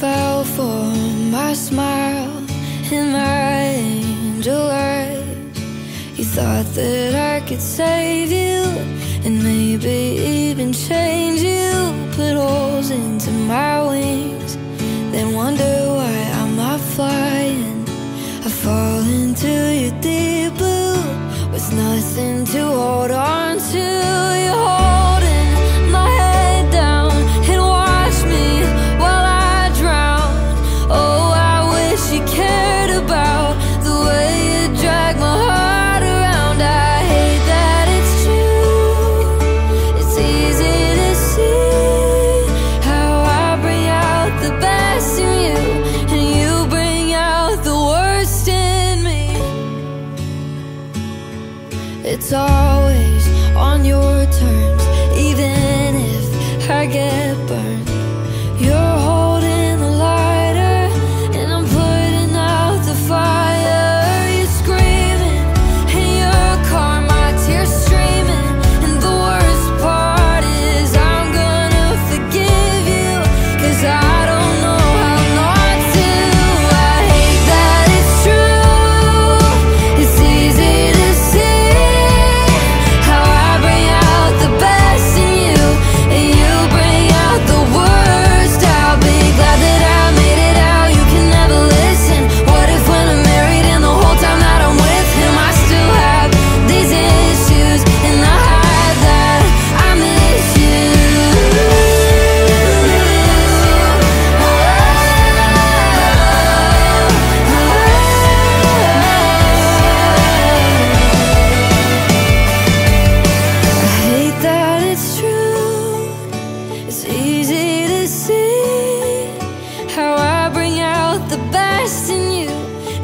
fell for my smile and my angel eyes. You thought that I could save you and maybe even change you. Put holes into my wings, then wonder why I'm not flying. I fall into your deep blue with nothing to hold on to. You're holding my head down and watch me while I drown. Oh, I wish you cared about the way you drag my heart around. I hate that it's true. It's easy to see how I bring out the best in you and you bring out the worst in me. It's always on your terms, even if I get burned. You're holding the lighter and I'm putting out the fire. You're screaming in your car, my tears streaming, and the worst part is I'm gonna forgive you, 'cause I don't know how not to. I hate that it's true. It's easy to see how I bring out the best in you and you bring out the worst. I'll be glad that I made it out. You can never listen. What if when I'm married and the whole time that I'm with him I still have these issues and I hide that I miss you. I hate that it's true. It's easy to see how I bring out the best in you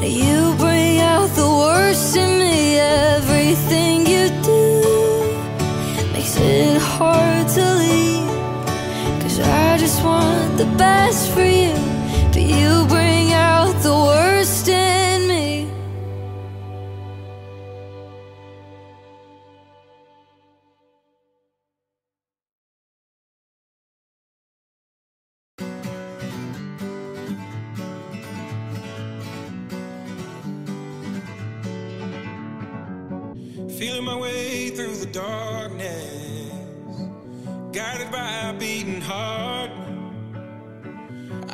and you bring out the worst in me. Everything you do makes it hard to leave, 'cause I just want the best for you, but you bring out the worst in me. Feeling my way through the darkness, guided by a beating heart.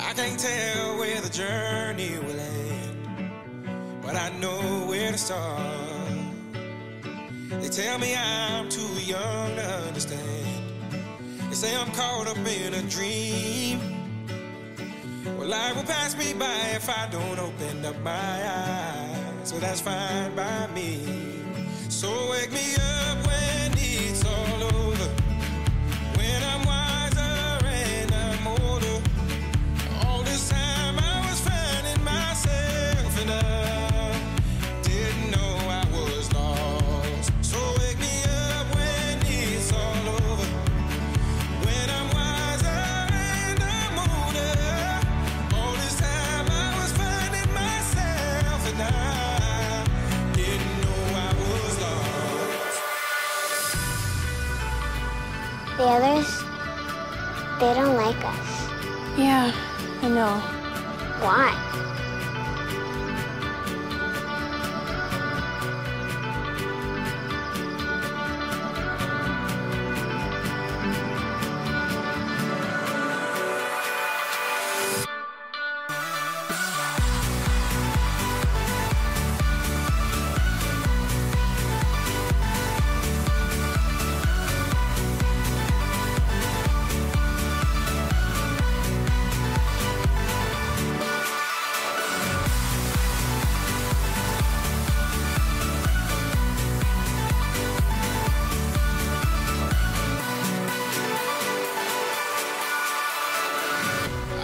I can't tell where the journey will end, but I know where to start. They tell me I'm too young to understand. They say I'm caught up in a dream. Well, life will pass me by if I don't open up my eyes, so that's fine by me. So wake me up when it's all over, when I'm wiser and I'm older. All this time I was finding myself and I didn't know I was lost. So wake me up when it's all over, when I'm wiser and I'm older. All this time I was finding myself and I didn't know I was lost. The others, they don't like us. Yeah, I know. Why?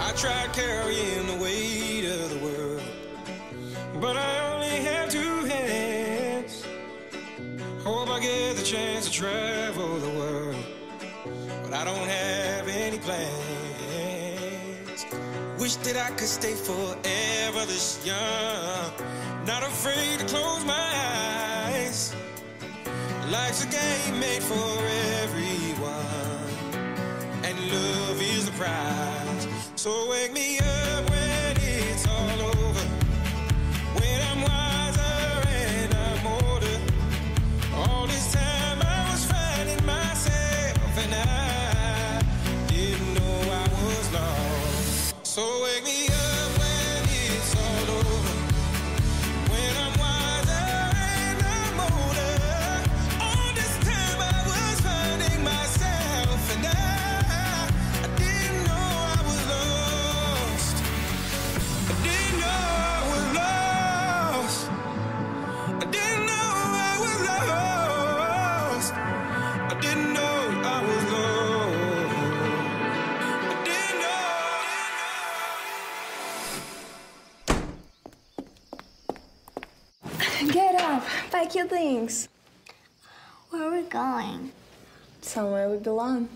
I tried carrying the weight of the world, but I only have two hands. Hope I get the chance to travel the world, but I don't have any plans. Wish that I could stay forever this young, not afraid to close my eyes. Life's a game made for everyone, and love is the prize. So wake me up your things. Where are we going? Somewhere we belong.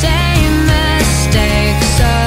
Same mistakes.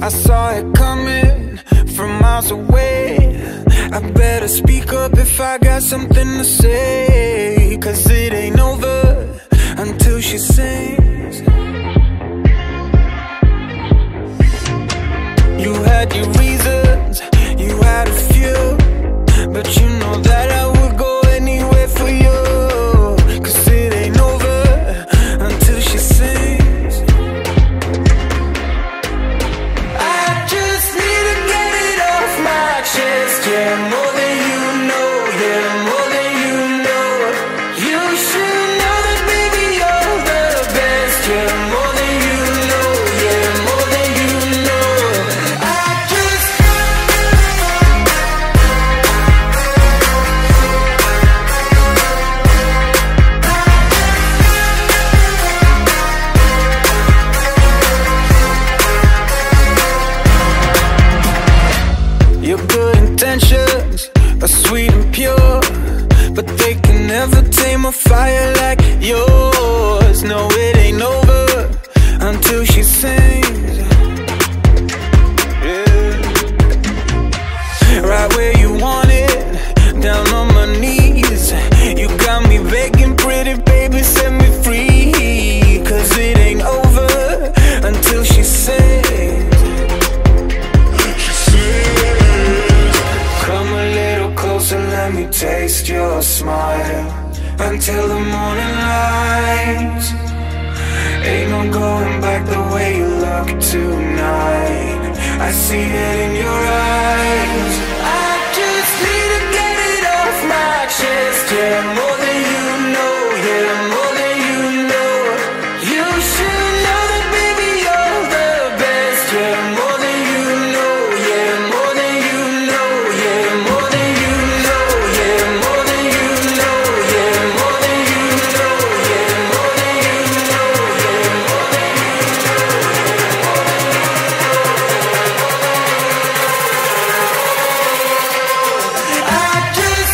I saw it coming from miles away. I better speak up if I got something to say, 'cause it ain't over until she sings. You had your reasons, you had a few, but you know that I would go anywhere for you, 'cause it ain't over until she sings. I just need to get it off my chest, yeah, more than you know, yeah, more than you know. You should know that, baby, you're the best, yeah, more than you know, yeah, more than you know. I just Your good intentions are sweet and pure, but they can never tame a fire like yours. No, it ain't over until she sings. Yeah. Right where you want it, down on my knees. You got me begging, pretty baby, set me free, 'cause it ain't over until she sings. Come a little closer, let me taste your smile, until the morning light. Ain't no going back the way you look tonight. I see it in your eyes. I just need to get it off my chest, yeah, more than you know, yeah, more than you know. You should know that, baby, you're the best, yeah, more than you know, yeah, more than you know, yeah, more than you know, yeah, more than you know, yeah, more than you know, yeah, more than you know, yeah, more than you know. I just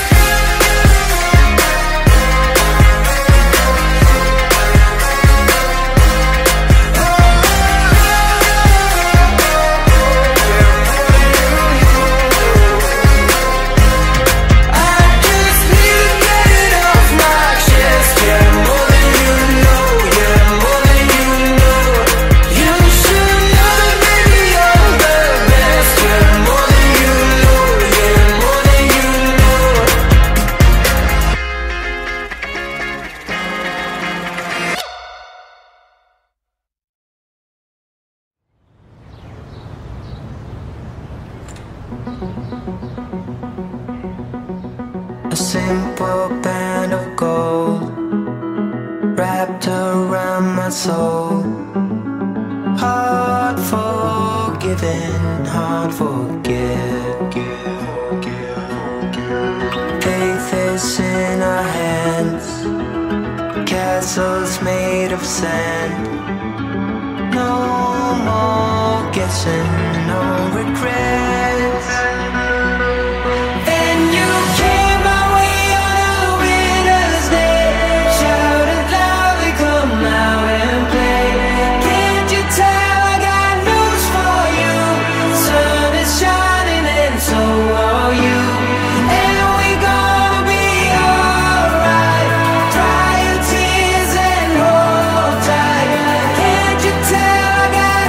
A simple band of gold wrapped around my soul. Hard forgiven, hard forget. Faith is in our hands, castles made of sand. No more guessing, no regrets. And you came my way on a winter's day, shouted loudly, come out and play. Can't you tell I got news for you? Sun is shining and so are you. And we gonna be alright. Dry your tears and hold tight. Can't you tell I got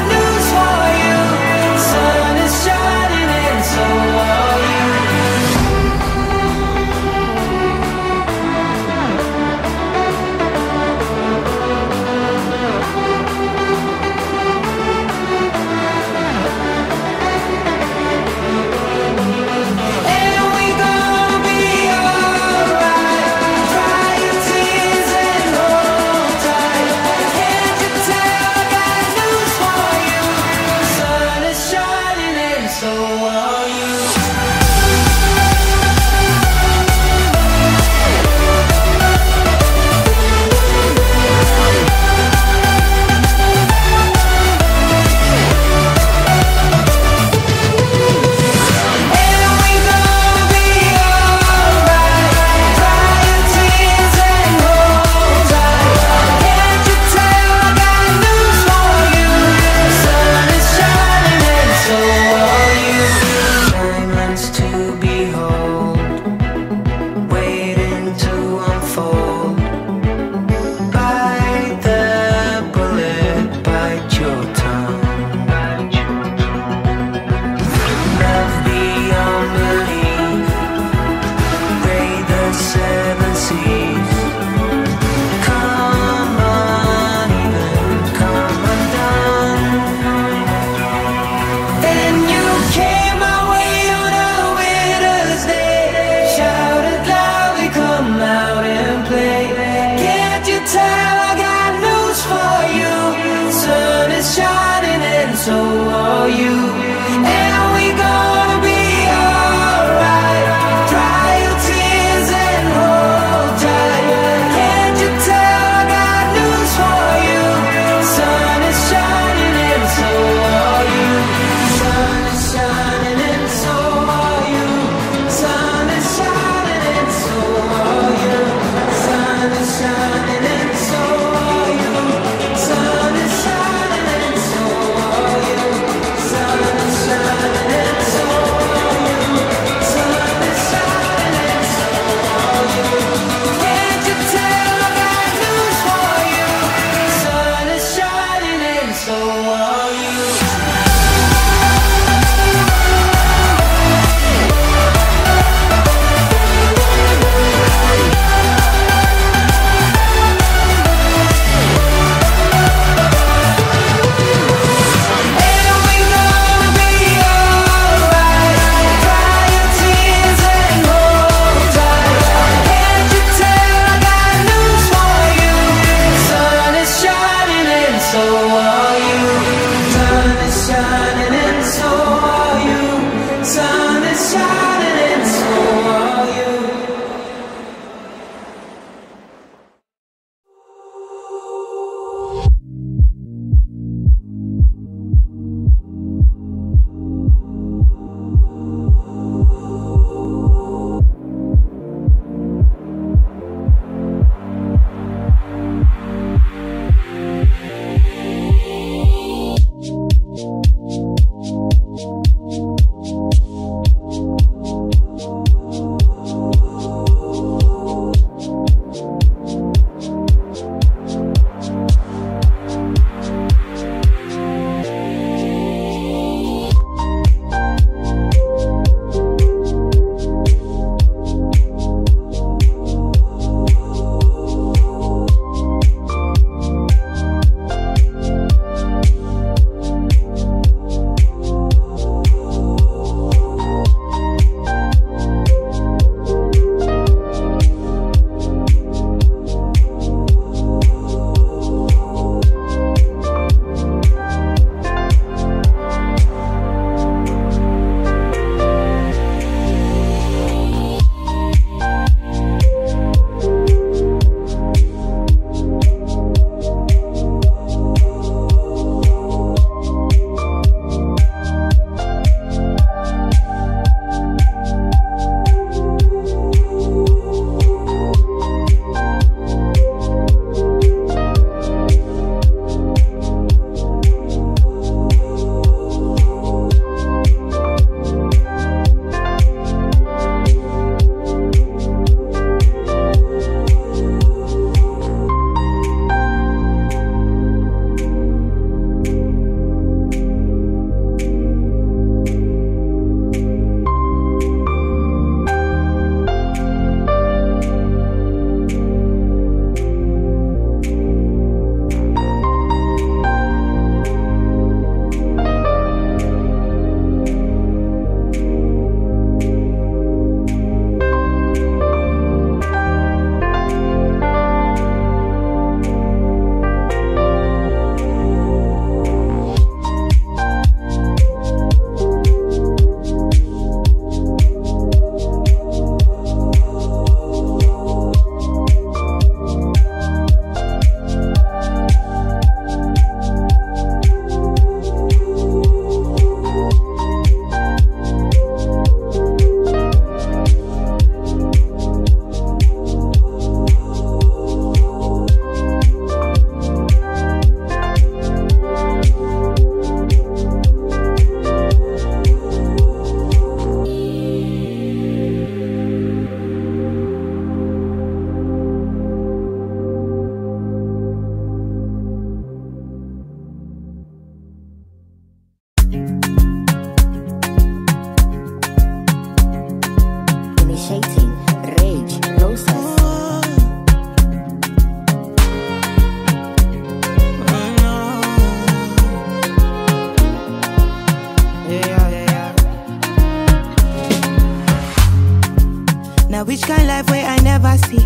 Now which kind life where I never see?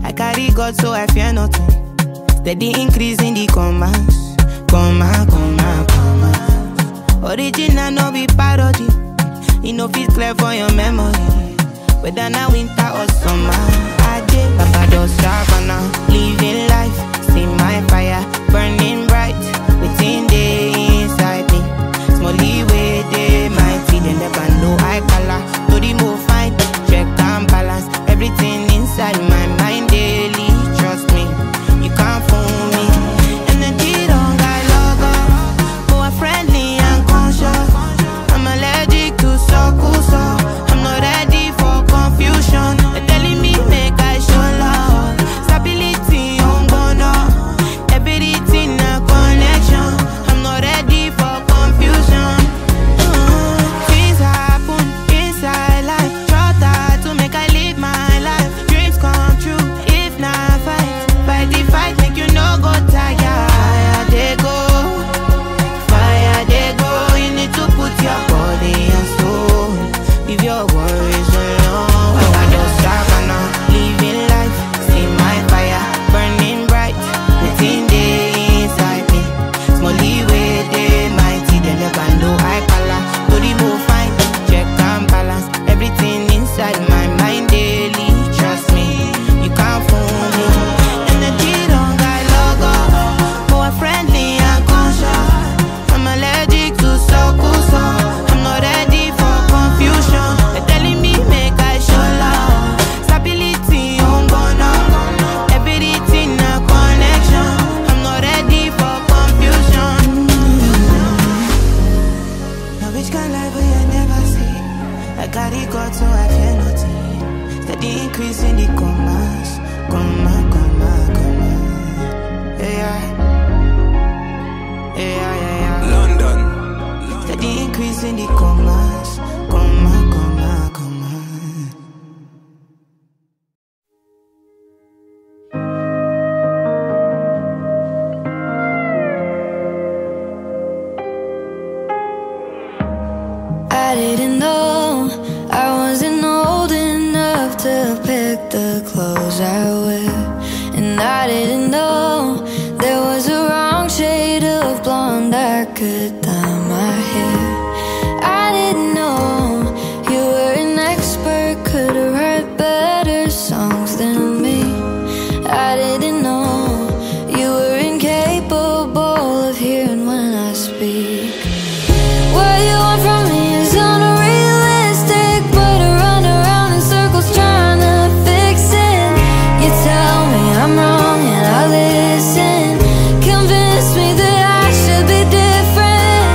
I carry God so I fear nothing. Steady increase in the commas. Original no be parody. It no fit clear for your memory. Whether now winter or summer, I did Barbados Savannah, living life. See my fire burning bright within the inside me. Small leeway, they mighty. They never know I color. To the move fine, check and balance. Everything inside my mind daily. Trust me, you can't fool me. Energy don't got logo, more friendly and conscious. I'm allergic to circles, so I'm not ready for confusion. They're telling me make I show love. Stability on bono, everything a connection. I'm not ready for confusion. Things happen inside life. Try to make I live my life. Dreams come true if not fight. By the fight make you no go tired. Fire they go, fire they go. You need to put your body and soul. Leave your worries alone. I just Savannah, living life. See my fire burning bright within the inside me. Small leeway, they mighty. They never know I color. To the move fine, check and balance. Everything inside my mind daily. Trust me, you can't fool me. Energy don't got logo, more friendly and conscious. I'm allergic to circles, so I'm not ready for confusion. They're telling me make I show love. Stability on bono, everything a connection. I'm not ready for confusion. Now which kind life will you never see? I carry God so I fear nothing. Steady increase in the commas. Yeah. London. Steady increase in the commas. I didn't know I wasn't old enough to pick the clothes I wear. And I didn't know there was a wrong shade of blonde I could dye my hair. I didn't know you were an expert, could write better songs than me. I didn't know you were incapable of hearing when I speak. What you want from me is unrealistic, but I run around in circles trying to fix it. You tell me I'm wrong and I listen, convince me that I should be different.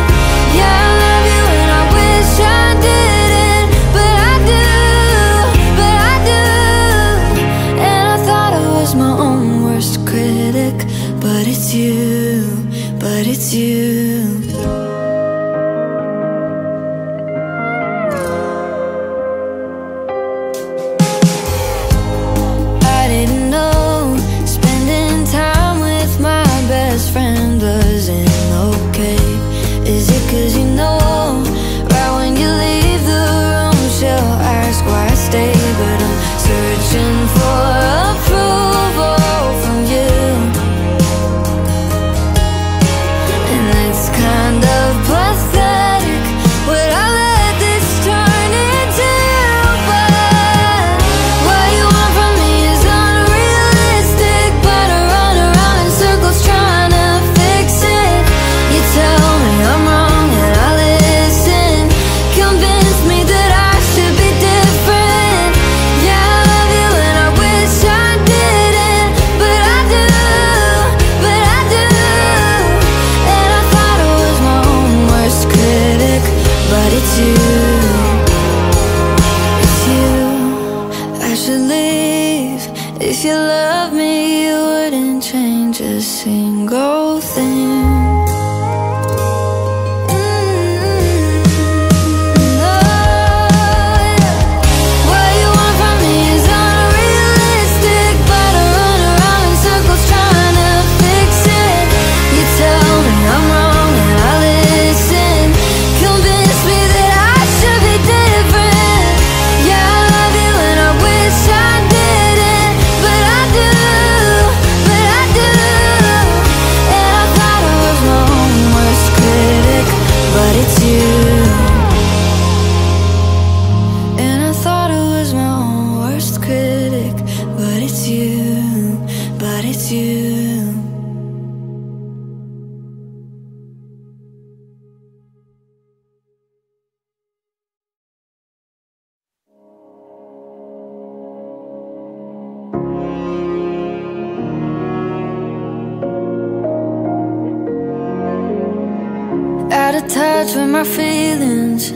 out of touch with my feelings.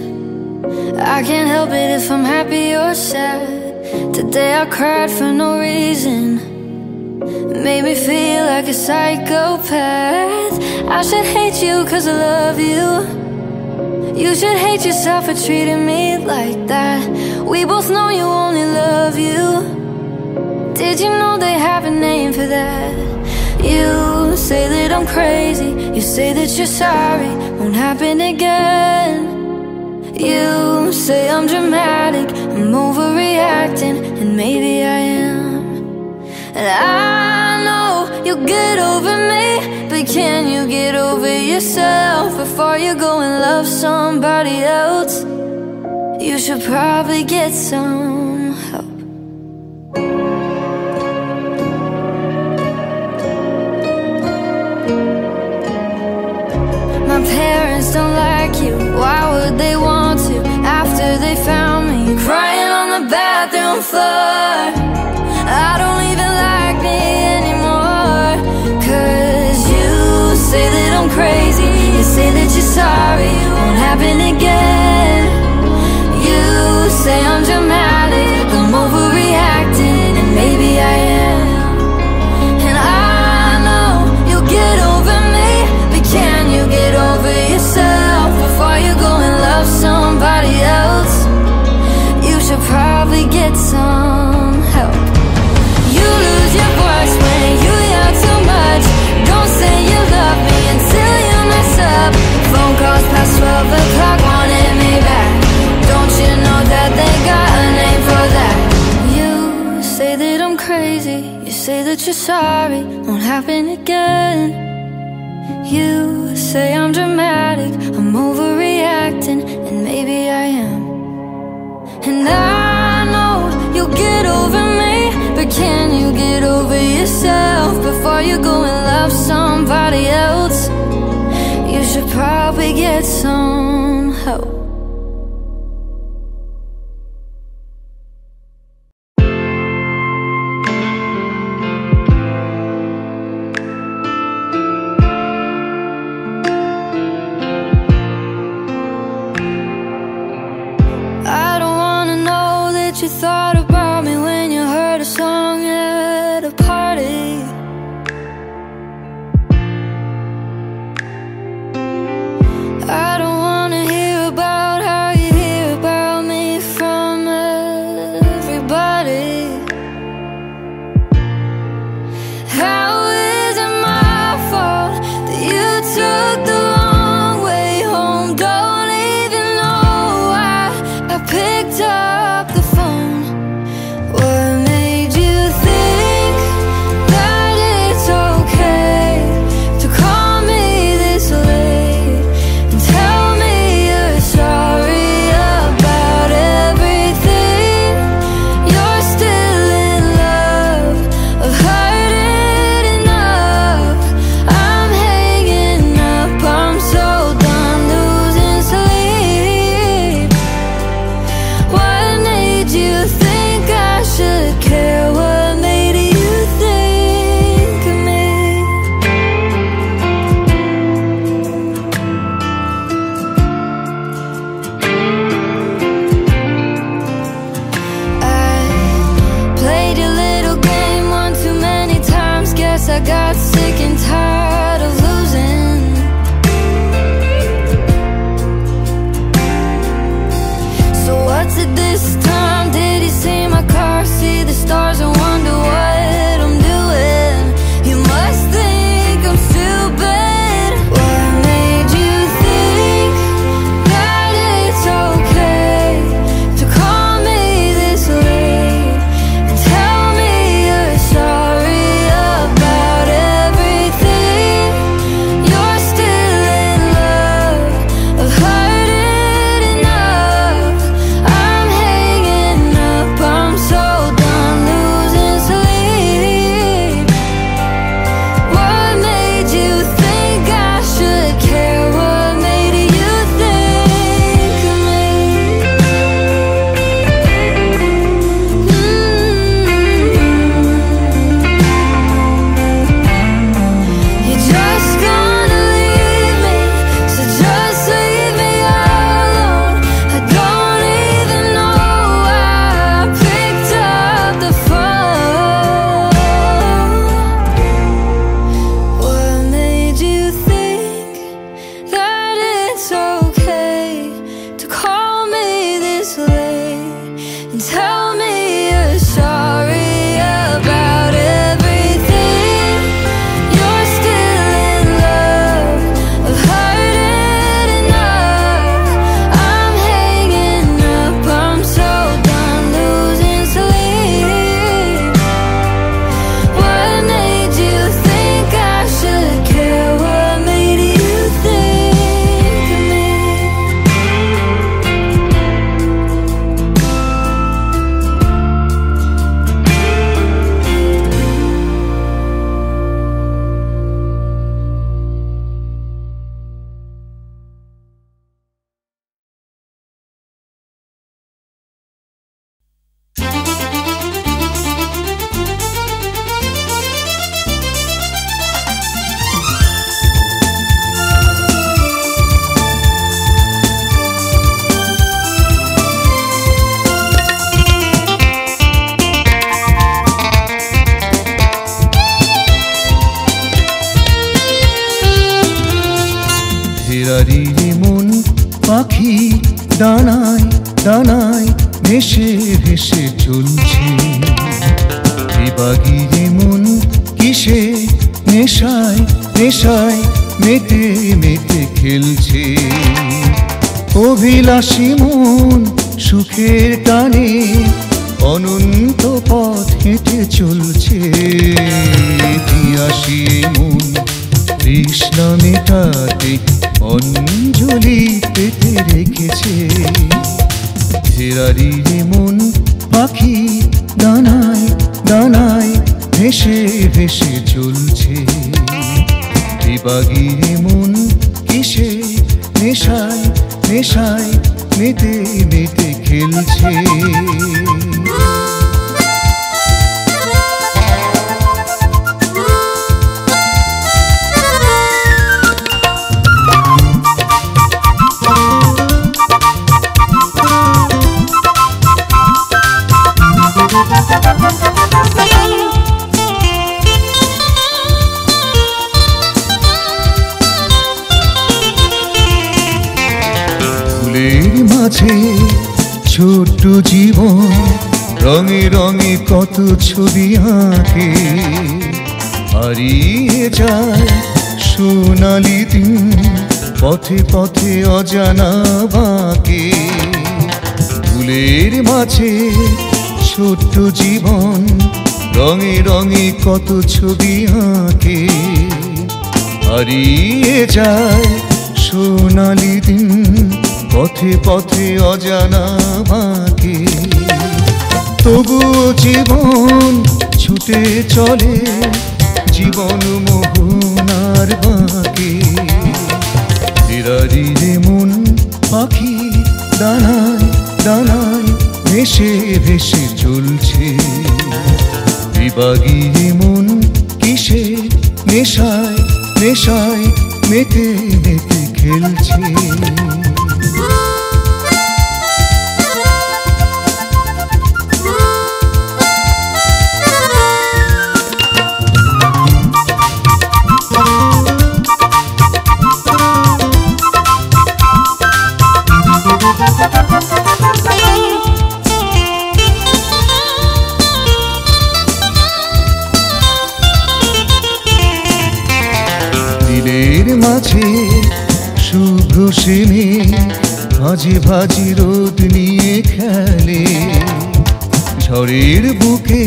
I can't help it if I'm happy or sad. Today I cried for no reason. Made me feel like a psychopath. I should hate you cause I love you. You should hate yourself for treating me like that. We both know you only love you. Did you know they have a name for that? You say that I'm crazy. You say that you're sorry, won't happen again. You say I'm dramatic, I'm overreacting, and maybe I am. And I know you'll get over me, but can you get over yourself before you go and love somebody else? You should probably get some help. My parents don't like you, why would they want to? After they found me crying on the bathroom floor. I don't even like me anymore. Cause you say that I'm crazy. You say that you're sorry, won't happen again. You say I'm dramatic, I'm overreacting, and maybe I am. And I know you'll get over me, but can you get over yourself before you go and love somebody else? You should probably get some help. You lose your voice when you yell too much. Don't say you love me until you mess up. Phone calls past 12 o'clock wanting me back. Don't you know that they got a name for that? You say that I'm crazy. You say that you're sorry, won't happen again. You say I'm dramatic, I'm overreacting, and maybe I am. And I know you'll get over me, but can you get over yourself before you go and love somebody else? You should probably get some help. I don't wanna know that you thought about me when you heard a song at a party. I don't wanna hear about পাখি দানায় দানায় ভেসে ভেসে চলছে। বিভাগীরে মন কিসে নেশায় নেশায় মেতে মেতে খেলছে। অভিলাষী মন সুখের টানে অনন্ত পথ হেঁটে চলছে। পিয়াসী মন তৃষ্ণা মেটাতে অঞ্জলি পেতে রেখেছে। ফেরারিরে মন পাখি দানায় দানায় ভেসে ভেসে চলছে। বিভাগীরে মন কিসে নেশায় নেশায় মেতে মেতে খেলছে। ফুলের মাঝে ছোট্ট জীবন রঙে রঙে কত ছবি আঁকে। হারিয়ে যায় সোনালি দিন পথে পথে অজানা বাঁকে। ফুলের মাঝে ছোট্ট জীবন রঙে রঙে কত ছবি আঁকে। হারিয়ে যায় সোনালি দিন পথে পথে অজানা বাঁকে। তবুও জীবন ছুটে চলে জীবন মোহনার বাঁকে। ফেরারিরে মন পাখি দানায় দানায় ভেসে ভেসে চলছে। বিভাগীরে মন কিসে নেশায় নেশায় মেতে মেতে খেলছে। দিলের মাঝে শুভ্র সেনে ভাজে ভাজি রোদ নিয়ে খেলে। ঝড়ের বুকে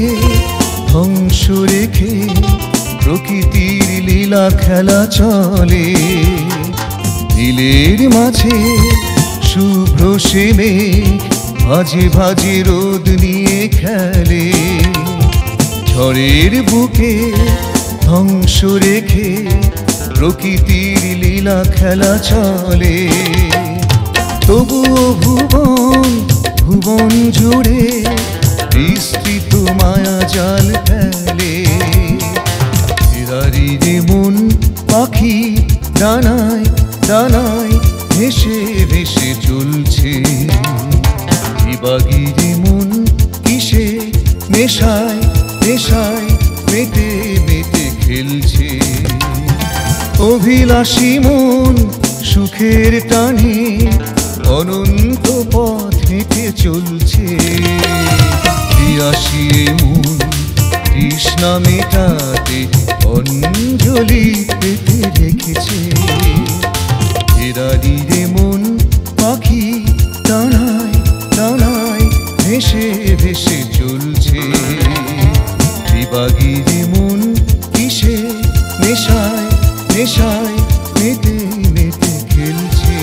ধ্বংস রেখে প্রকৃতির লীলা খেলা চলে। দিলের মাঝে শুভ্র সেনে ভাজে ভাজি রোদ নিয়ে খেলে। ঝড়ের বুকে ধ্বংস রেখে প্রকৃতির লীলা খেলা চলে। তবুও ভুবন ভুবন জুড়ে বিস্তৃত মায়া জাল ফেলে। ফেরারিরে মন পাখি দানায় দানায় ভেসে ভেসে চলছে। বিভাগীরে মন কিসে নেশায় নেশায় মেতে মেতে খেলছে। অভিলাষী মন সুখের টানে অনন্ত পথ হেঁটে চলছে। পিয়াসী মন তৃষ্ণা মেটাতে অঞ্জলি পেতে রেখেছে। ফেরারিরে মন পাখি দানায় দানায় ভেসে ভেসে চলছে। বিভাগীরে মন কিসে নেশায় নেশায় মেতে মেতে খেলছে।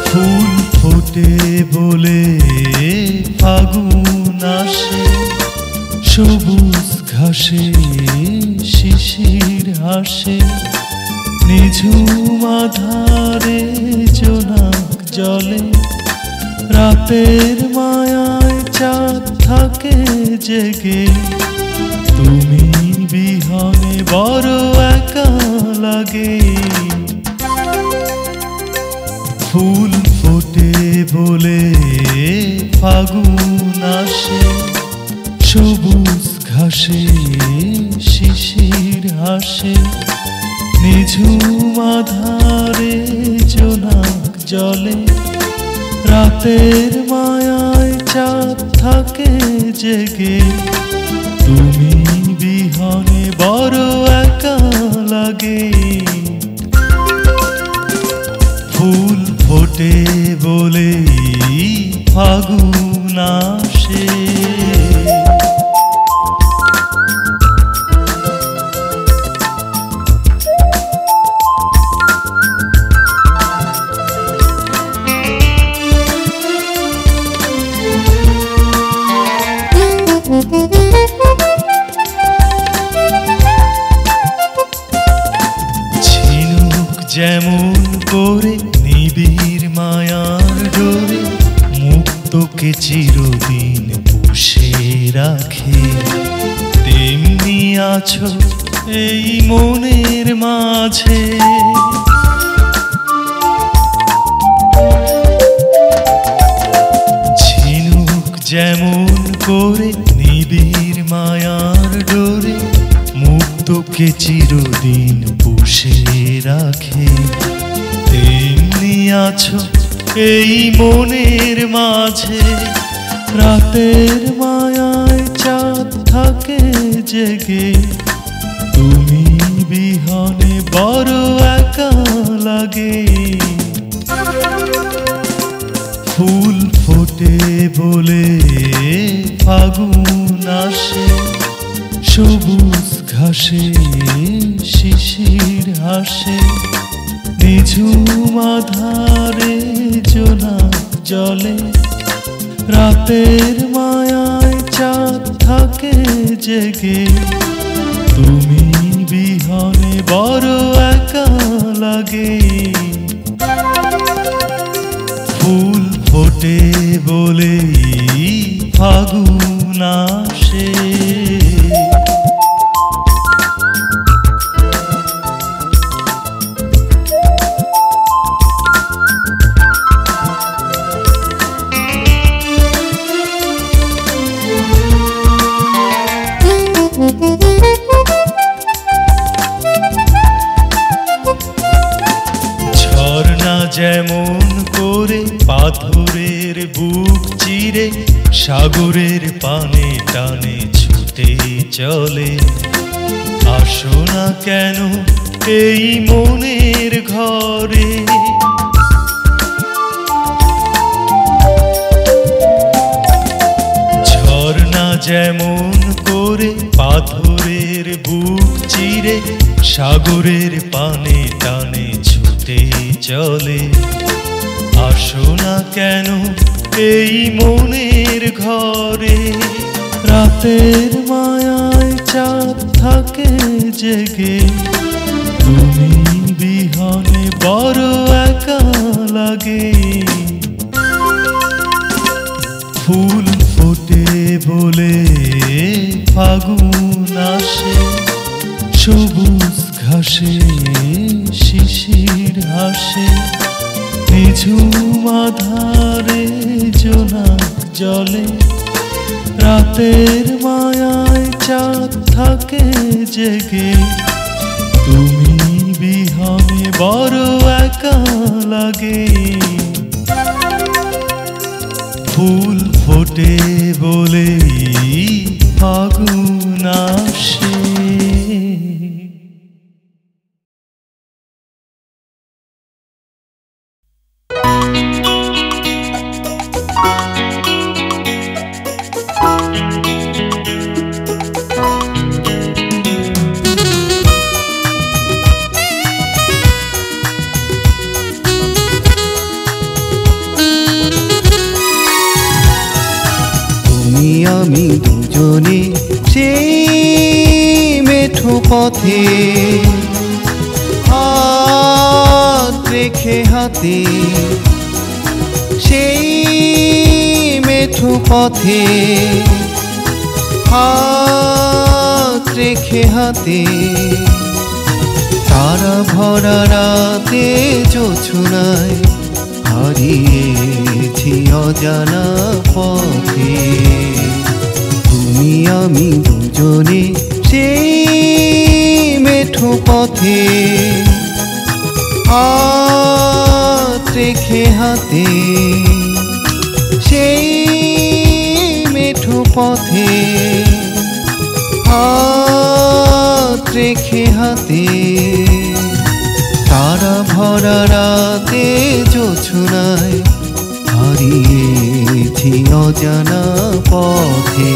ফুল ফোটে বলে ফাগুন আসে সবুজ ঘাসে শিশির হাসে নিঝুম আধারে জোনাক জলে রাতের মায়ায় চাঁদ থাকে জেগে তুমি বিহনে বড় একা লাগে ফুল ফোটে বলে ফাগুন আসে সবুজ ঘাসে শিশির হাসে নিঝুম আধারে জোনাক জলে রাতের মায়ায় চাঁদ থাকে জেগে তুমি বিহনে বড় একা লাগে ফুল ফোটে বলে ফাগুন আসে যেমন করে নিবিড় মায়ার ডোরে মুক্তকে চিরদিন পুষে রাখে তেমনি আছো এই মনের মাঝে ঝিনুক যেমন করে নিবিড় মায়ার ডোরে মুক্তকে চিরদিন পুষে রাখে তেমনি আছো এই মনের মাঝে রাতের মায়ায় চাঁদ থাকে জেগে তুমি বিহনে বড় একা লাগে ফুল ফোটে বলে ফাগুন আসে সবুজ ঘাসে শিশির হাসে নিঝুম আধারে জোনাক জলে রাতের মায়ায় চাঁদ থাকে জেগে তুমি বিহনে বড় একা লাগে ফুল ফোটে বলে ফাগুন আসে ঝর্ণা যেমন করে পাথরের বুক চিরে সাগরের পানে টানে ছুটে চলে আসো না কেন এই মনের ঘরে ঝর্ণা যেমন করে পাথরের বুক চিরে সাগরের পানে টানে ছুটে চলে আসো না কেন এই মনের ঘরে রাতের মায়ায় চাঁদ থাকে জেগে তুমি বিহনে বড় একা লাগে ফুল ফোটে বলে ফাগুন আসে সবুজ ঘাসে শিশির হাসে নিঝুম আধারে জোনাক জলে রাতের মায়ায় চাঁদ থাকে জেগে তুমি বিহনে বড় একা লাগে ফুল ফোটে বলে ফাগুন আসে আমি দুজনে সেই মেঠো পথে হাত রেখে হাতে সেই মেঠো পথে হাত রেখে হাতে তারা ভরা রাতে জোছনায় হারিয়েছি অজানা পথে তুমি আমি দুজনে সেই মেঠো পথে হাত রেখে হাতে সেই মেঠো পথে হাত রেখে হাতে তারা ভরা রাতে জোছনায় হারিয়েছি অজানা পথে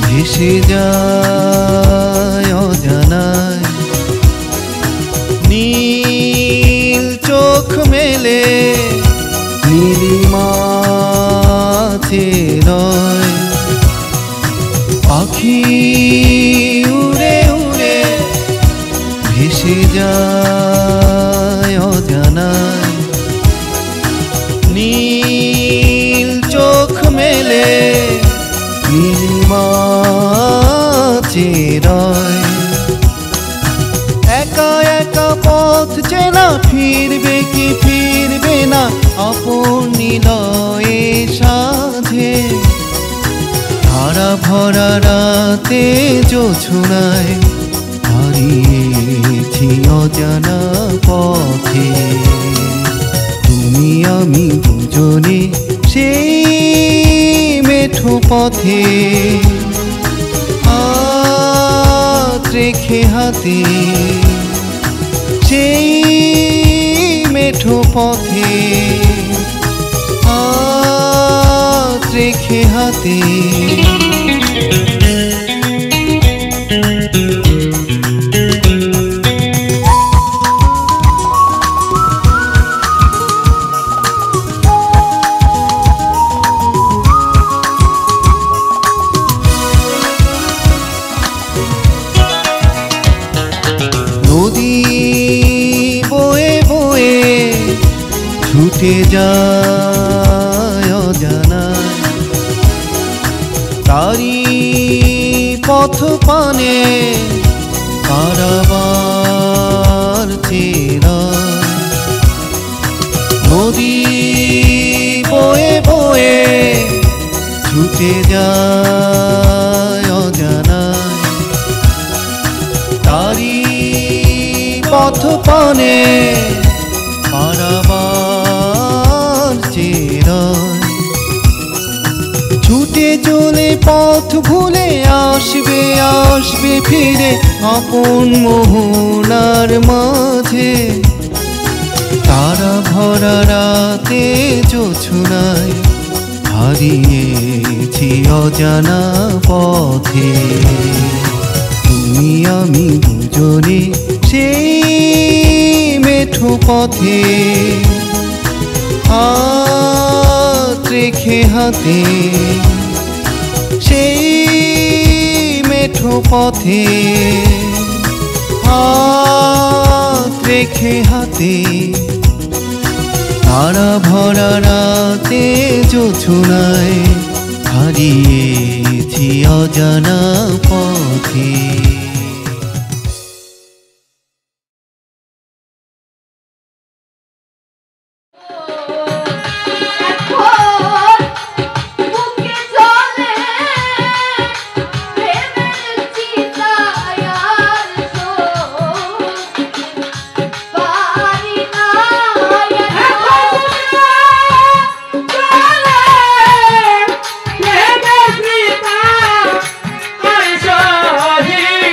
ভেসে যায় অজানায় নীল চোখ মেলে নীলিমাছে রয় পাখি উড়ে উড়ে ভেসে যায় অজানায় নীল চোখ মেলে নীলিমাছে রয় একা একা পথ চেনা ফিরবে কি ফিরবে না আপন নিলয়ে সাধে ধারা ভরা রাতে জোছনায় হারিয়েছি অজানা পথে তুমি আমি দুজনে সেই মেঠো পথে হাত রেখে হাতে সেই মেঠো পথে হাত রেখে হাতে নদী বয়ে বয়ে ছুটে যায় অজানায় তারি পথ পানে কারাবার চেরা নদী বয়ে বয়ে ছুটে যায় অজানায় তারি পথ পানে পারাবার চেরায় ছুটে চলে পথ ভুলে আসবে আসবে ফিরে আপন মোহনার মাঝে তারা ভরা রাতে জোছনায় হারিয়েছি অজানা পথে তুমি আমি দুজনে সেই মেঠো পথে হাত রেখে হাতে সেই মেঠো পথে হাত রেখে হাতে তারা ভরা রাতে জোছনায় হারিয়েছি অজানা পথে Hey!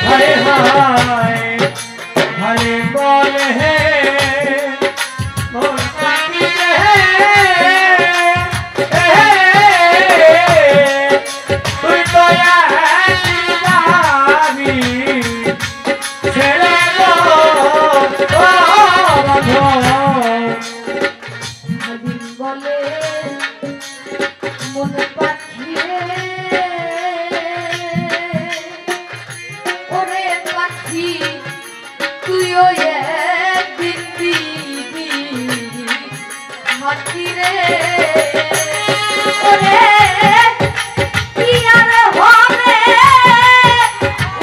হায় হায় হায় বলে হে মন পাখিতে তুই তো যাবি ছেড়ে বলে মনে পাঠিয়ে ওরে পাখি তুইও একদিন দিবি হাতি রে ওরে কি আর হবে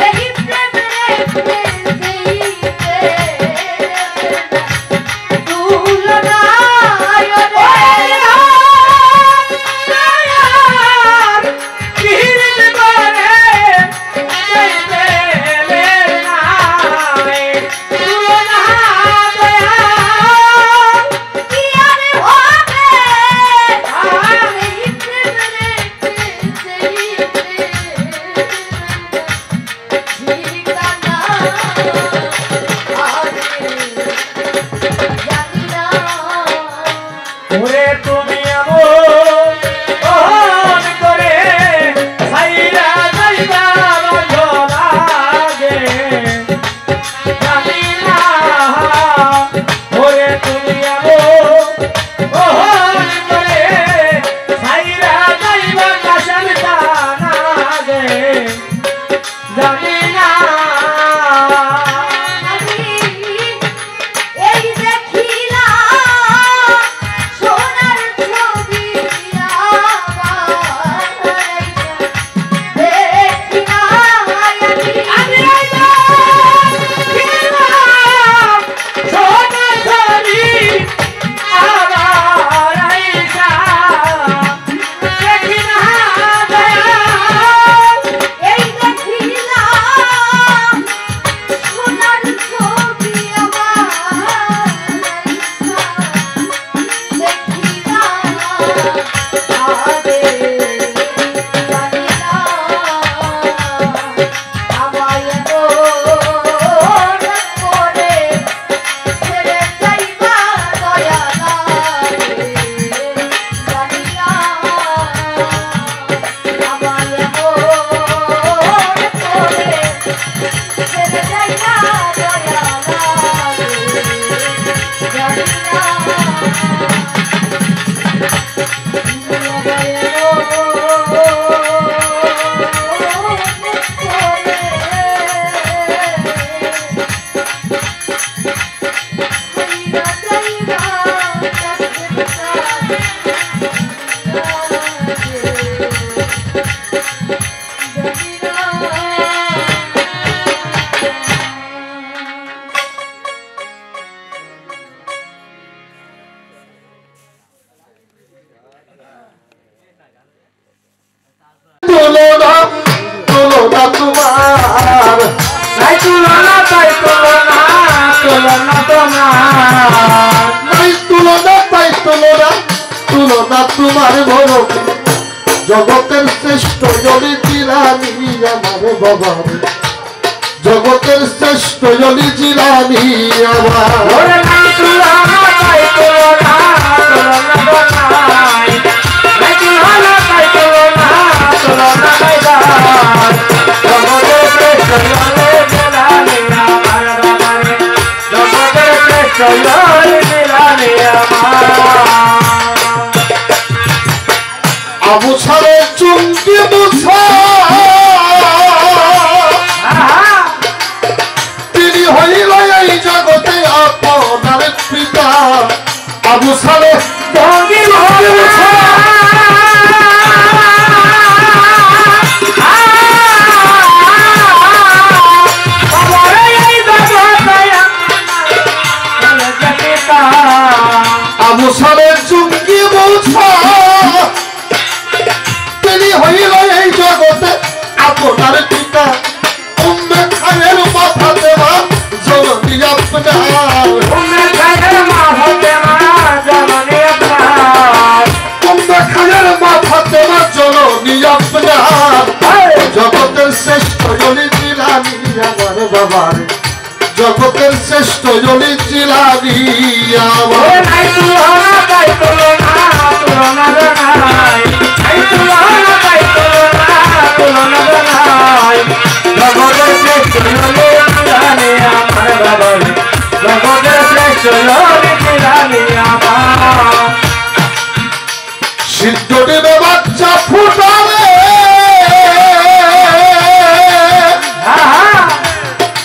এই প্রেমের দেইতে তুলনা তোমার বড় জগতের শ্রেষ্ঠ জলি জিলানি আমার বাবা জগতের শ্রেষ্ঠ জলি জিলানি আমার আবু সারে চুমকি মুছা তিনি হইল এই জগতে আপনার পিতা আবু সারে চুমকি মুছা জগতের শ্রেষ্ঠ জলি জিলানি আমার নাই তুলনা তাই তুলনা তুলনা নাই নাই তুলনা তাই তুলনা তুলনা নাই জগতের শ্রেষ্ঠ জলি জিলানি আমার বাবা জগতের শ্রেষ্ঠ জলি জিলানি আমার সিদ্ধ দেবে বাচ্চা ফুটালে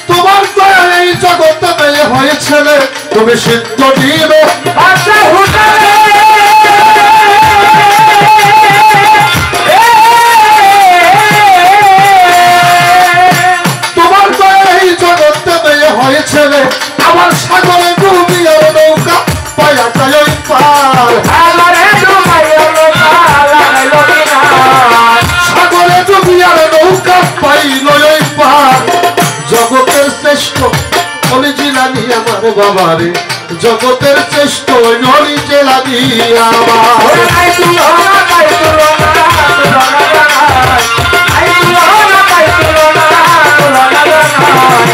তোমার দয়া এই জগতে মেয়ে হয়েছিল তুমি সিদ্ধ দিবে বাচ্চা ফুটালে তোমার দয়া এই জগতে মেয়ে হয়েছিল আমার সাগরে ডুবিয়ে নৌকা পায়া যায় পার সাগরে ডুবিয়ে নৌকা লাগাইলো কিনার সাগরে ডুবিয়ে নৌকা পাইল ওই পার জগতের শ্রেষ্ঠ অলি জিলানি আমার বাবারে জগতের শ্রেষ্ঠ অলি জিলানি আমার নাই তুলনা তাই তুলনা তুলনা নাই নাই তুলনা তাই তুলনা তুলনা নাই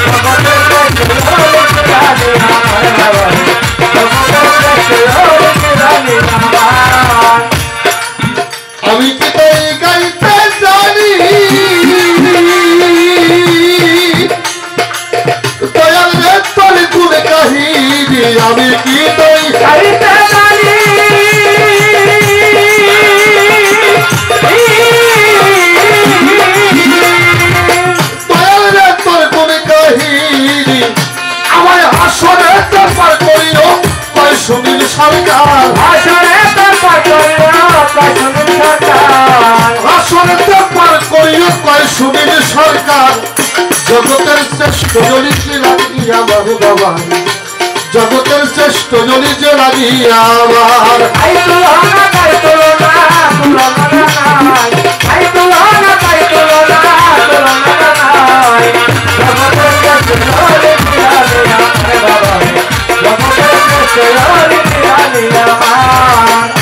জগতের শ্রেষ্ঠ জলি জিলানি আমার বাবা জগতের শ্রেষ্ঠ জলি জিলানি আমার আমি কি তাই গাইতে জানি দয়াল রে তোর গুণ কাহিনী আমি কি তাই গাইতে জানি দয়াল রে তোর গুণ কাহিনী আমার আসরে দরবার করিও কয় সুনীল সরকার আসরে দরবার করিও কয় সুনীল সরকার আসরে দরবার করিও কয় সুনীল সরকার জগতের শ্রেষ্ঠ জলি জিলানি আমার বাবা জগতের শ্রেষ্ঠ জলি জিলানি আমার নাই তুলনা তাই তুলনা তুলনা নাই নাই তুলনা তাই তুলনা তুলনা নাই জগতের শ্রেষ্ঠ জলি জিলানি আমার বাবা জগতের শ্রেষ্ঠ জলি জিলানি আমার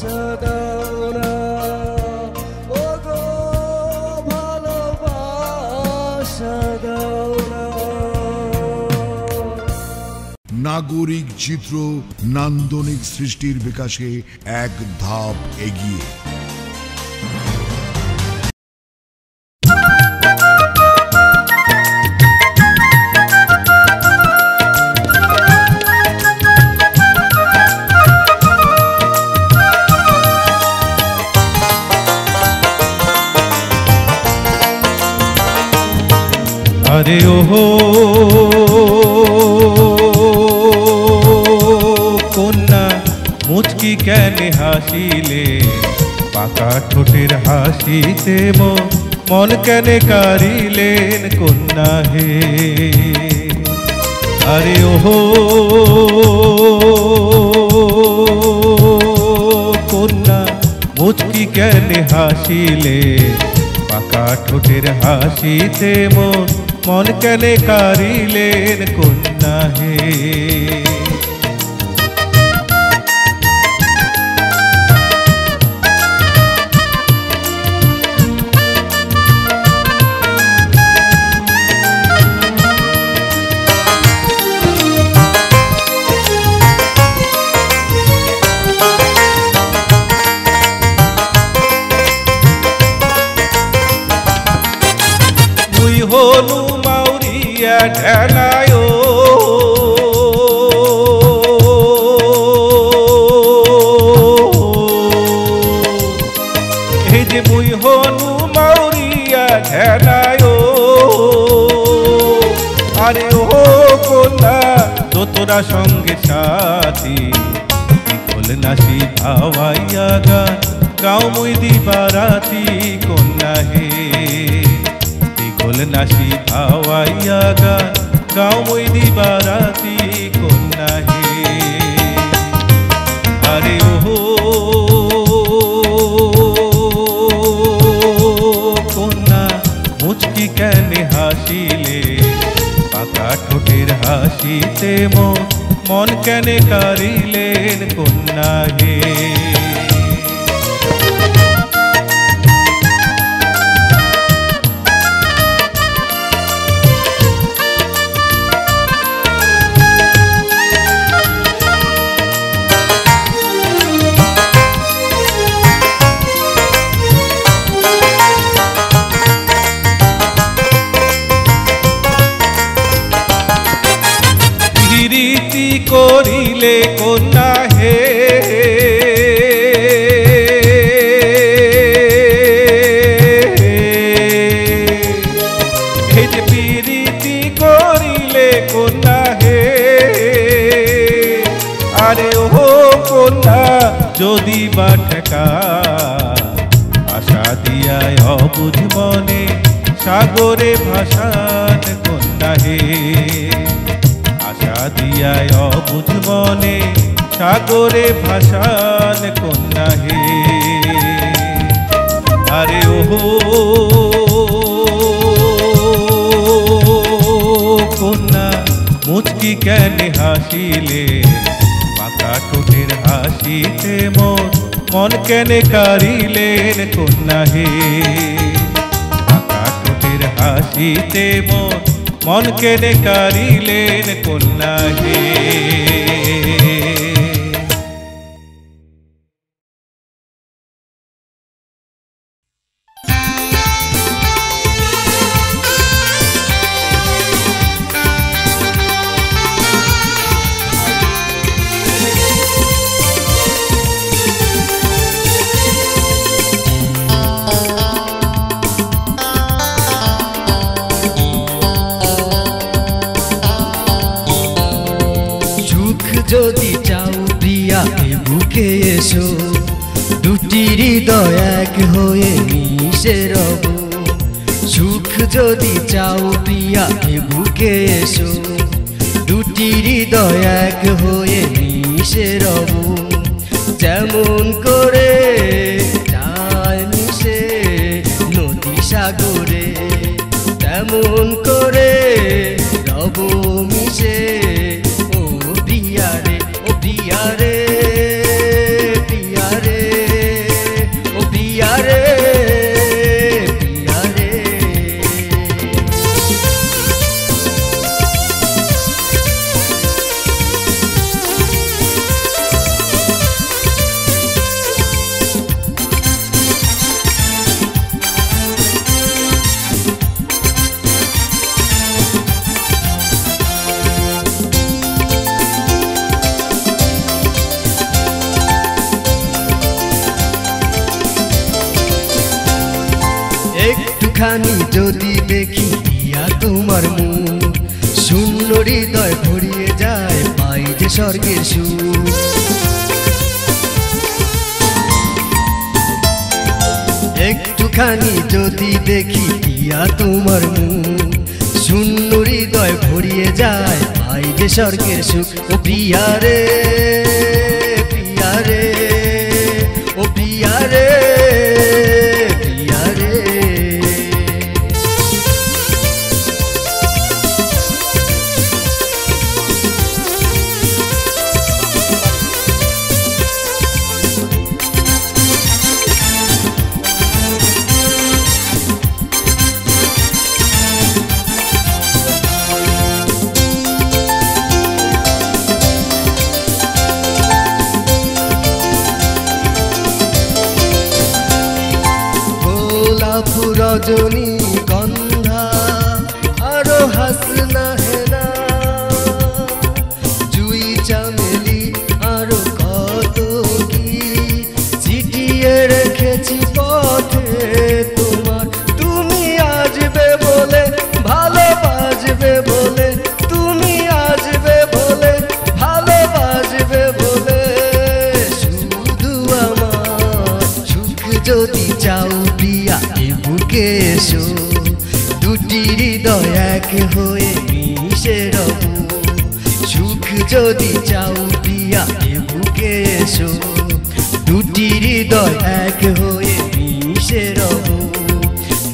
ভালোবাসা দাও না ও গো ভালোবাসা দাও না। নাগরিক চিত্র নান্দনিক সৃষ্টির বিকাশে এক ধাপ এগিয়ে। আরে ওহো কন্যা মুচকি কেনে হাসিলে পাকা ঠোঁটের হাসিতে মন কেনে কারিলেন কন্যা হে। আরে ওহো কন্যা মুচকি কেনে হাসিলে পাকা ঠোঁটের হাসিতে মন কেনে কারিলেন কন্যা হে। হনু মাউরিয়া ঢেলায় এই যে মুই হনু মাউরিয়া ঢেলায় আরে ও কন্যা তোরা সঙ্গে সাথী বিকল নাসি ভাওয়াইয়া গান গাও মুই দিবারাতি কন্যা হে। নাসি ভাওয়াইয়া গান গাও মই দিবারাতি কন্যা হে। আরে ওহো কন্যা মুচকি কেনে হাসিলে পাকা ঠোঁটের হাসিতে মন কেনে কারিলেন কন্যা হে। প্রীতি করিলে কন্যা হে এই যে প্রীতি করিলে কন্যা হে। আরে ও কন্যা যদি বা ঠেকা আশা দিয়ায় অবুঝ মনে সাগরে ভাসান কন্যা হে। আশা দিয়ায় অবুঝ মনে সাগরে ভাসান কন্যা হে। আরে ওহো কন্যা মুচকি কেনে হাসিলে পাকা ঠোঁটের হাসিতে মন কেনে কারিলেন কন্যা হে। পাকা ঠোঁটের হাসিতে মন কেনে কারিলেন কন্যা হে। যদি চাও প্রিয়া এ বুকে এসো দুটি হৃদয় এক হয়ে মিশে রব। সুখ যদি চাও প্রিয়া এ বুকে এসো দুটি হৃদয় এক হয়ে মিশে রব। যেমন করে যায় মিশে নদী সাগরে তেমন করে রব মিশে ও প্রিয়া রে, ও প্রিয়া রে, প্রিয়া রে। একটুখানি যদি দেখি ইয়া তোমার মুখ, শূন্য হৃদয় ভরিয়ে যায়, পাই যে স্বর্গের সুখ। একটুখানি যদি দেখি ইয়া তোমার মুখ, শূন্য হৃদয় ভরিয়ে যায়, পাই যে স্বর্গের সুখ। ও প্রিয়া রে, প্রিয়া রে, ও প্রিয়া রে, প্রিয়া রে। রজনী গন্ধা আরো হাসনা হেনা, জুই চামেলি আরো কত কি চিঠিয়ে রেখেছি পথে তোমার। তুমি আসবে বলে, ভালোবাসবে বলে, তুমি আসবে বলে, ভালোবাসবে বলে, শুধু আমার সুখ যদি চাও প্রিয়া বুকে এসো, দুটি হৃদয় এক হয়ে মিশে রব। সুখ যদি চাও প্রিয়া বুকে এসো, দুটি হৃদয় এক হয়ে মিশে রব।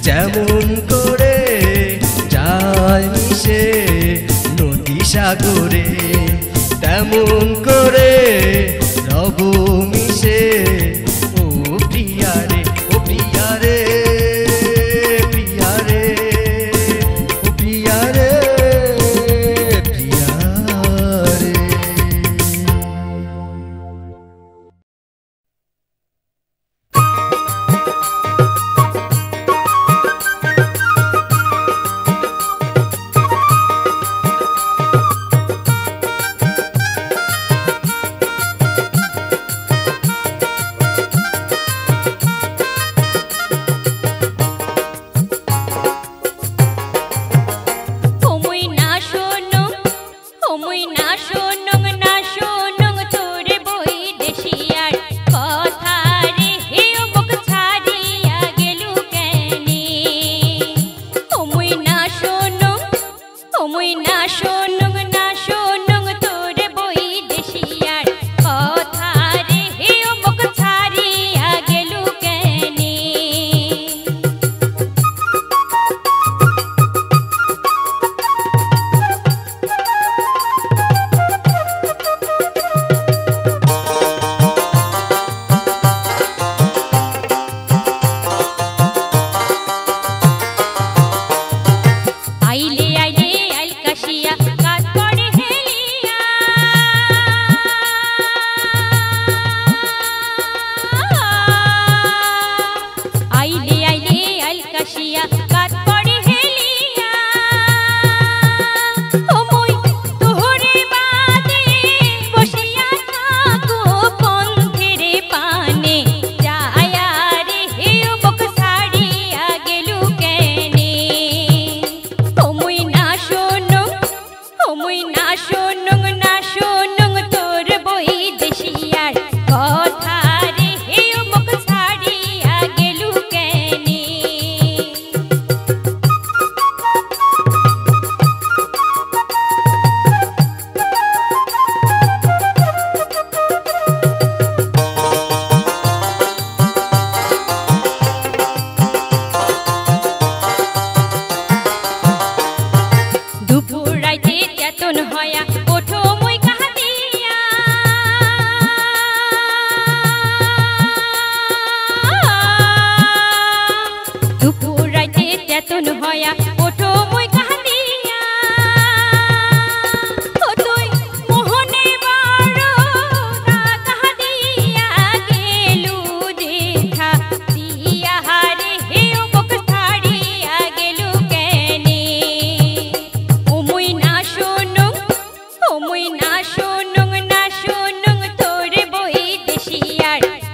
যেমন করে যায় মিশে নদী সাগরে, তেমন করে রব মিশে। ও প্রিয়া রে, ও প্রিয়া রে, প্রিয়া রে, ও প্রিয়া রে, প্রিয়া রে।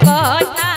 কথা